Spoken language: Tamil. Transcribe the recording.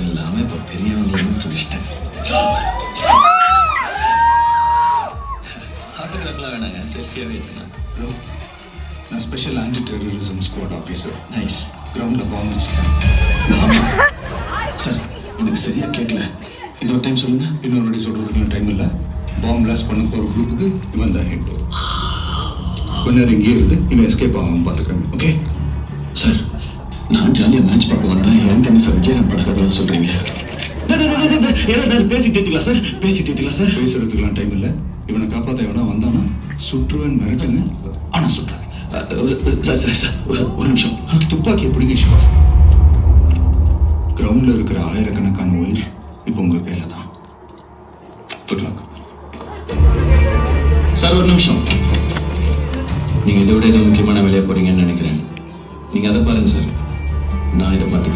எல்லாமே இப்போ பெரியவங்களையும் துடிச்சிட்டேன். ஆட்டோகிராஃப்லாம் வேணாங்க, செல்ஃபியாகவே எடுத்துக்கலாம். ப்ரோ, நான் special anti terrorism squad officer. Nice. கிரவுண்டில் பாம்பு வச்சுருக்கேன். சார், எனக்கு சரியாக கேட்கல, இன்னொரு டைம் சொல்லுங்கள். இன்னொரு வாட்டி சொல்கிறதுக்குலாம் டைம் இல்லை. பாம்பு பிளாஸ்ட் பண்ண போகிற குரூப்புக்கு இவன் தான் ஹெட். கொஞ்ச நேரம் இங்கேயே இருந்து இவன் எஸ்கேப் ஆகாமல் பார்த்துக்கணும். ஓகே சார், நான் ஜாலியாக மேட்ச் பார்க்க வந்தேன். என்கிட்ட என்ன சார் விஜயகாந்த் பட கதைலாம் சொல்கிறீங்க? பேசி தீர்த்துக்கலாம் சார், பேசி தீர்த்துக்கலாம் சார். பேசுறதுக்குலாம் டைம் இல்லை. இவனை காப்பாற்ற எவனா வந்தானா சுற்றுவேன் மிரட்டுங்க. ஆனால் சொல்கிறேன் சார். சார் சார், ஒரு நிமிஷம். துப்பாக்கியை பிடிங்க சிவா. கிரவுண்டில் இருக்கிற ஆயிரக்கணக்கான உயிர் இப்போ உங்கள் கையில் தான். Good luck sir. ஒரு நிமிஷம். நீங்கள் இதை விட ஏதோ முக்கியமான வேலையாக போகிறீங்கன்னு நினைக்கிறேன். நீங்கள் அதை பாருங்கள் சார், நான் இதை பார்த்துக்கிறேன்.